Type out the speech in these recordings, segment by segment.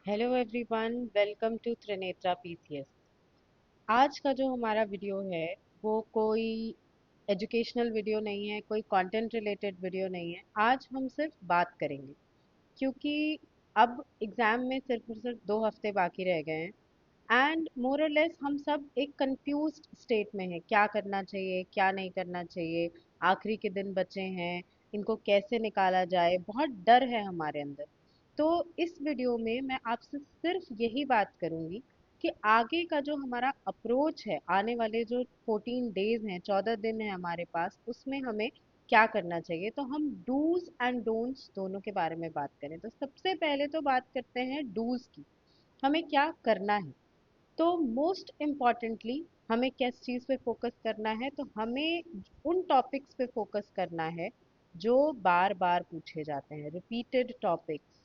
Hello everyone, welcome to Trinetra PCS. आज का जो हमारा वीडियो है वो कोई एजुकेशनल वीडियो नहीं है, कोई कंटेंट रिलेटेड वीडियो नहीं है। आज हम सिर्फ बात करेंगे क्योंकि अब एग्ज़ाम में सिर्फ और सिर्फ 2 हफ्ते बाकी रह गए हैं एंड मोर और लेस हम सब एक कंफ्यूज्ड स्टेट में हैं। क्या करना चाहिए, क्या नहीं करना चाहिए। आखिरी के दिन बचे हैं, इनको कैसे निकाला जाए, बहुत डर है हमारे अंदर। तो इस वीडियो में मैं आपसे सिर्फ यही बात करूंगी कि आगे का जो हमारा अप्रोच है, आने वाले जो 14 डेज हैं, 14 दिन है हमारे पास, उसमें हमें क्या करना चाहिए। तो हम डूज एंड डोंट्स दोनों के बारे में बात करें। तो सबसे पहले तो बात करते हैं डूज की। हमें क्या करना है। तो मोस्ट इम्पॉर्टेंटली हमें किस चीज़ पे फोकस करना है, तो हमें उन टॉपिक्स पे फोकस करना है जो बार बार पूछे जाते हैं, रिपीटेड टॉपिक्स।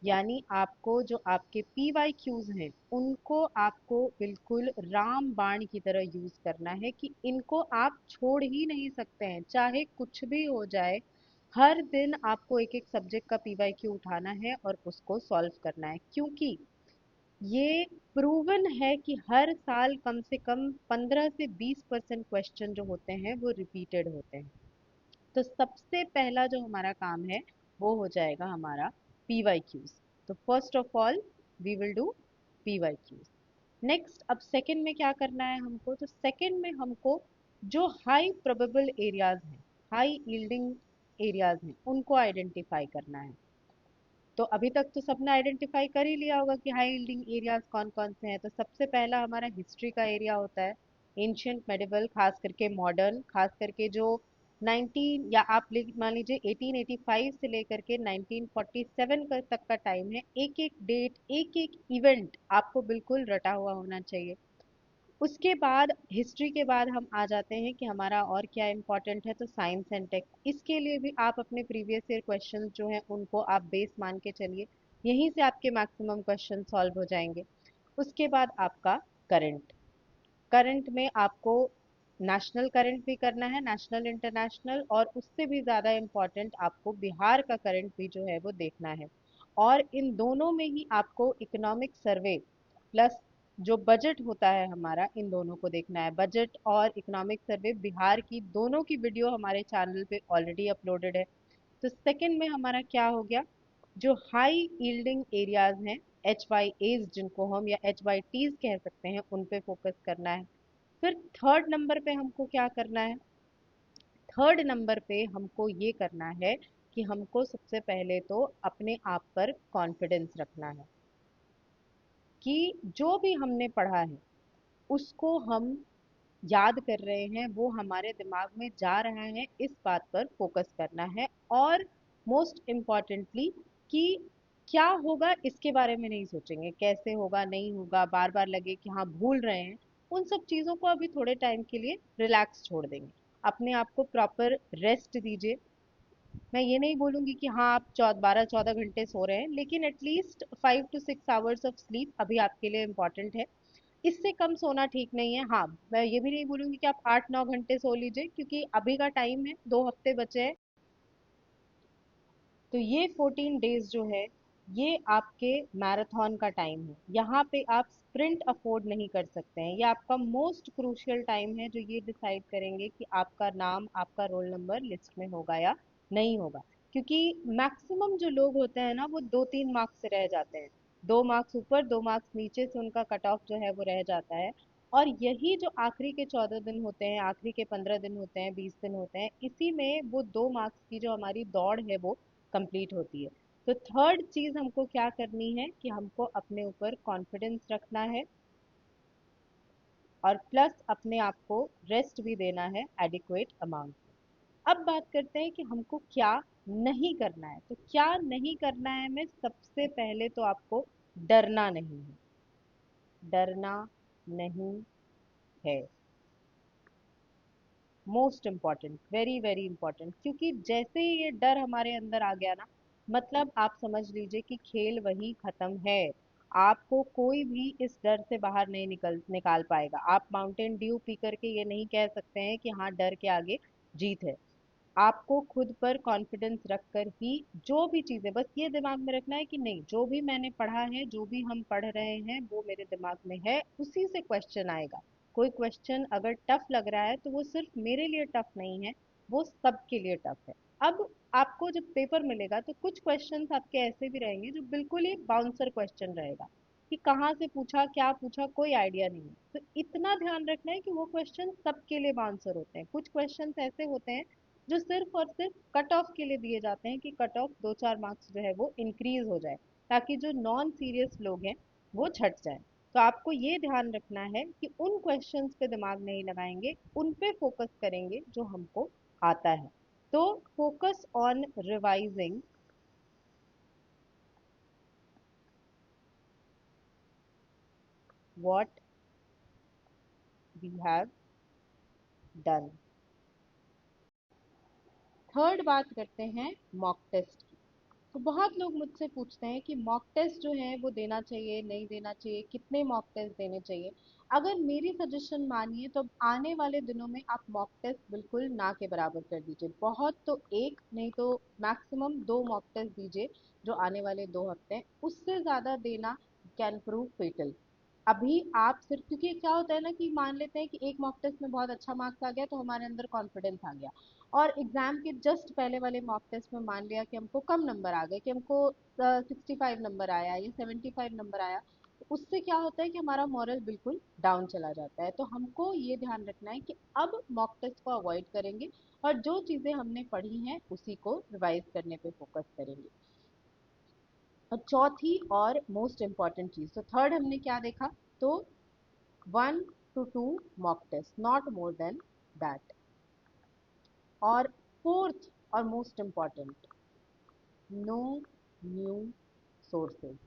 यानी आपको जो आपके PYQs हैं उनको आपको बिल्कुल राम बाण की तरह यूज करना है कि इनको आप छोड़ ही नहीं सकते हैं, चाहे कुछ भी हो जाए। हर दिन आपको एक एक सब्जेक्ट का PYQ उठाना है और उसको सॉल्व करना है, क्योंकि ये प्रूवन है कि हर साल कम से कम 15 से 20% क्वेश्चन जो होते हैं वो रिपीटेड होते हैं। तो सबसे पहला जो हमारा काम है वो हो जाएगा हमारा PYQs। तो first of all we will do PYQs। Next, अब सेकंड में क्या करना है हमको, तो सेकंड में हमको जो हाई प्रोबेबल एरियाज हैं, हाई यील्डिंग एरियाज हैं, उनको आइडेंटिफाई करना है। तो अभी तक तो सबने आइडेंटिफाई कर ही लिया होगा कि हाई यील्डिंग एरियाज कौन कौन से हैं। तो सबसे पहला हमारा हिस्ट्री का एरिया होता है, एंशियंट मेडिवल, खास करके मॉडर्न, खास करके जो 19 या आप मान लीजिए 1885 से लेकर के 1947 तक का टाइम है। एक एक डेट, एक एक इवेंट आपको बिल्कुल रटा हुआ होना चाहिए। उसके बाद हिस्ट्री के बाद हम आ जाते हैं कि हमारा और क्या इम्पोर्टेंट है, तो साइंस एंड टेक। इसके लिए भी आप अपने प्रीवियस ईयर क्वेश्चन जो हैं उनको आप बेस मान के चलिए, यहीं से आपके मैक्सिमम क्वेश्चन सॉल्व हो जाएंगे। उसके बाद आपका करंट। करंट में आपको नेशनल करंट भी करना है, नेशनल इंटरनेशनल, और उससे भी ज़्यादा इम्पोर्टेंट आपको बिहार का करंट भी जो है वो देखना है। और इन दोनों में ही आपको इकोनॉमिक सर्वे प्लस जो बजट होता है हमारा, इन दोनों को देखना है। बजट और इकोनॉमिक सर्वे बिहार की दोनों की वीडियो हमारे चैनल पे ऑलरेडी अपलोडेड है। तो सेकंड में हमारा क्या हो गया, जो हाई यील्डिंग एरियाज हैं, HYAs जिनको हम, या HYTs कह सकते हैं, उन पे फोकस करना है। फिर थर्ड नंबर पे हमको क्या करना है, थर्ड नंबर पे हमको ये करना है कि हमको सबसे पहले तो अपने आप पर कॉन्फिडेंस रखना है कि जो भी हमने पढ़ा है उसको हम याद कर रहे हैं, वो हमारे दिमाग में जा रहा है, इस बात पर फोकस करना है। और मोस्ट इम्पॉर्टेंटली कि क्या होगा इसके बारे में नहीं सोचेंगे, कैसे होगा नहीं होगा, बार बार लगे कि हाँ भूल रहे हैं, उन सब चीज़ों को अभी थोड़े टाइम के लिए रिलैक्स छोड़ देंगे। अपने आप को प्रॉपर रेस्ट दीजिए। मैं ये नहीं बोलूंगी कि हाँ आप 12-14 घंटे सो रहे हैं, लेकिन at least 5 to 6 hours of sleep अभी आपके लिए इम्पोर्टेंट है। इससे कम सोना ठीक नहीं है। हाँ, मैं ये भी नहीं बोलूंगी कि आप 8-9 घंटे सो लीजिए, क्योंकि अभी का टाइम है, 2 हफ्ते बचे हैं। तो ये 14 डेज जो है, ये आपके मैराथन का टाइम है। यहाँ पे आप स्प्रिंट अफोर्ड नहीं कर सकते हैं। ये आपका मोस्ट क्रूशियल टाइम है जो ये डिसाइड करेंगे कि आपका नाम, आपका रोल नंबर लिस्ट में होगा या नहीं होगा। क्योंकि मैक्सिमम जो लोग होते हैं ना, वो 2-3 मार्क्स से रह जाते हैं। 2 मार्क्स ऊपर, 2 मार्क्स नीचे से उनका कट ऑफ जो है वो रह जाता है। और यही जो आखिरी के 14 दिन होते हैं, आखिरी के 15 दिन होते हैं, 20 दिन होते हैं, इसी में वो 2 मार्क्स की जो हमारी दौड़ है वो कंप्लीट होती है। तो थर्ड चीज हमको क्या करनी है कि हमको अपने ऊपर कॉन्फिडेंस रखना है, और प्लस अपने आप को रेस्ट भी देना है एडिक्वेट अमाउंट में। अब बात करते हैं कि हमको क्या नहीं करना है। तो क्या नहीं करना है में सबसे पहले तो आपको डरना नहीं है। डरना नहीं है, most important, very very important. क्योंकि जैसे ही ये डर हमारे अंदर आ गया ना, मतलब आप समझ लीजिए कि खेल वही खत्म है। आपको कोई भी इस डर से बाहर नहीं निकाल पाएगा। आप माउंटेन ड्यू पी करके ये नहीं कह सकते हैं कि हाँ डर के आगे जीत है। आपको खुद पर कॉन्फिडेंस रखकर ही जो भी चीजें, बस ये दिमाग में रखना है कि नहीं, जो भी मैंने पढ़ा है, जो भी हम पढ़ रहे हैं वो मेरे दिमाग में है, उसी से क्वेश्चन आएगा। कोई क्वेश्चन अगर टफ लग रहा है तो वो सिर्फ मेरे लिए टफ नहीं है, वो सबके लिए टफ है। अब आपको जब पेपर मिलेगा तो कुछ क्वेश्चंस आपके ऐसे भी रहेंगे जो बिल्कुल ही बाउंसर क्वेश्चन रहेगा, कि कहाँ से पूछा, क्या पूछा, कोई आइडिया नहीं है। तो इतना ध्यान रखना है कि वो क्वेश्चन सबके लिए बाउंसर होते हैं। कुछ क्वेश्चंस ऐसे होते हैं जो सिर्फ और सिर्फ कट ऑफ के लिए दिए जाते हैं, कि कट ऑफ 2-4 मार्क्स जो है वो इंक्रीज हो जाए, ताकि जो नॉन सीरियस लोग हैं वो छट जाए। तो आपको ये ध्यान रखना है कि उन क्वेश्चंस पे दिमाग नहीं लगाएंगे, उन पे फोकस करेंगे जो हमको आता है। तो focus on revising what we have done. Third बात करते हैं मॉक टेस्ट की। तो बहुत लोग मुझसे पूछते हैं कि मॉक टेस्ट जो है वो देना चाहिए नहीं देना चाहिए, कितने मॉक टेस्ट देने चाहिए। अगर मेरी सजेशन मानिए तो आने वाले दिनों में आप मॉक टेस्ट बिल्कुल ना के बराबर कर दीजिए। बहुत तो एक, नहीं तो मैक्सिमम 2 मॉक टेस्ट दीजिए जो आने वाले 2 हफ्ते हैं। उससे ज़्यादा देना कैन प्रूव फेटल। अभी आप सिर्फ, क्योंकि क्या होता है ना कि मान लेते हैं कि एक मॉक टेस्ट में बहुत अच्छा मार्क्स आ गया तो हमारे अंदर कॉन्फिडेंस आ गया, और एग्जाम के जस्ट पहले वाले मॉक टेस्ट में मान लिया कि हमको कम नंबर आ गए, कि हमको 65 नंबर आया या 75 नंबर आया, तो उससे क्या होता है कि हमारा मॉरल बिल्कुल डाउन चला जाता है। तो हमको ये ध्यान रखना है कि अब मॉक टेस्ट को अवॉइड करेंगे और जो चीज़ें हमने पढ़ी हैं उसी को रिवाइज करने पे फोकस करेंगे। और चौथी और मोस्ट इम्पॉर्टेंट चीज़, तो थर्ड हमने क्या देखा, तो 1 to 2 mock test, not more than that. और फोर्थ और most important, no new sources.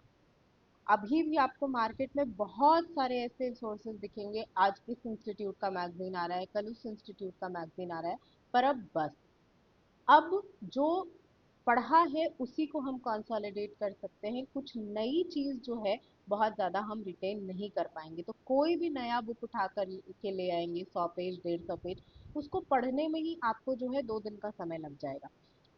अभी भी आपको मार्केट में बहुत सारे ऐसे सोर्सेज दिखेंगे, आज इस इंस्टीट्यूट का मैगजीन आ रहा है, कल उस इंस्टीट्यूट का मैगजीन आ रहा है, पर अब बस, अब जो पढ़ा है उसी को हम कंसोलिडेट कर सकते हैं। कुछ नई चीज जो है बहुत ज्यादा हम रिटेन नहीं कर पाएंगे। तो कोई भी नया बुक उठा कर के ले आएंगे, 100 पेज 150 पेज, उसको पढ़ने में ही आपको जो है 2 दिन का समय लग जाएगा,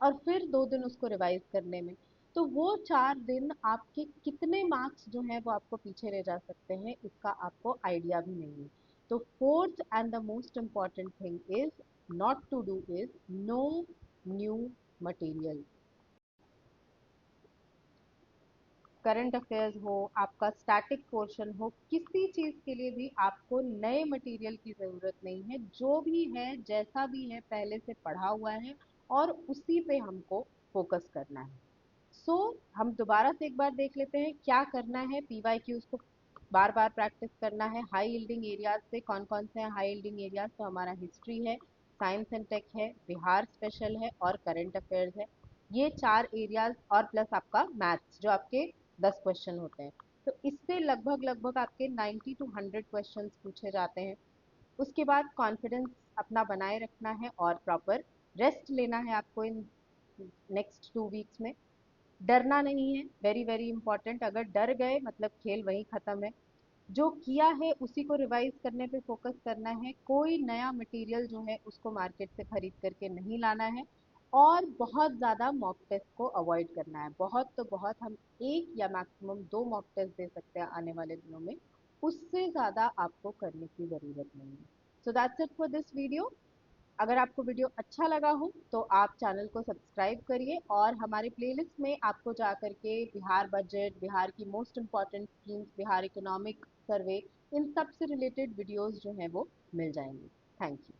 और फिर 2 दिन उसको रिवाइज करने में। तो वो 4 दिन आपके कितने मार्क्स जो है वो आपको पीछे ले जा सकते हैं, इसका आपको आइडिया भी नहीं है। तो fourth and the most important thing is not to do is no new material. Current affairs हो, आपका स्टैटिक पोर्शन हो, किसी चीज के लिए भी आपको नए मटेरियल की जरूरत नहीं है। जो भी है, जैसा भी है, पहले से पढ़ा हुआ है और उसी पे हमको फोकस करना है। हम दोबारा से एक बार देख लेते हैं क्या करना है। पीवाई क्यूज को बार बार प्रैक्टिस करना है। हाई यील्डिंग एरियाज से कौन कौन से हैं हाई यील्डिंग एरियाज, तो हमारा हिस्ट्री है, साइंस एंड टेक है, बिहार स्पेशल है और करंट अफेयर्स है। ये 4 एरियाज, और प्लस आपका मैथ्स जो आपके 10 क्वेश्चन होते हैं। तो इससे लगभग लगभग आपके 90 to 100 क्वेश्चन पूछे जाते हैं। उसके बाद कॉन्फिडेंस अपना बनाए रखना है और प्रॉपर रेस्ट लेना है आपको इन नेक्स्ट 2 वीक्स में। डरना नहीं है, वेरी वेरी इंपॉर्टेंट। अगर डर गए मतलब खेल वहीं खत्म है। जो किया है उसी को रिवाइज करने पे फोकस करना है। कोई नया मटेरियल जो है उसको मार्केट से खरीद करके नहीं लाना है। और बहुत ज़्यादा मॉक टेस्ट को अवॉइड करना है। बहुत तो बहुत हम एक या मैक्सिमम 2 मॉक टेस्ट दे सकते हैं आने वाले दिनों में, उससे ज़्यादा आपको करने की ज़रूरत नहीं है। So that's it for this video. अगर आपको वीडियो अच्छा लगा हो तो आप चैनल को सब्सक्राइब करिए, और हमारे प्लेलिस्ट में आपको जा करके बिहार बजट, बिहार की most important schemes, Bihar economic survey, इन सब से रिलेटेड वीडियोस जो हैं वो मिल जाएंगे। Thank you.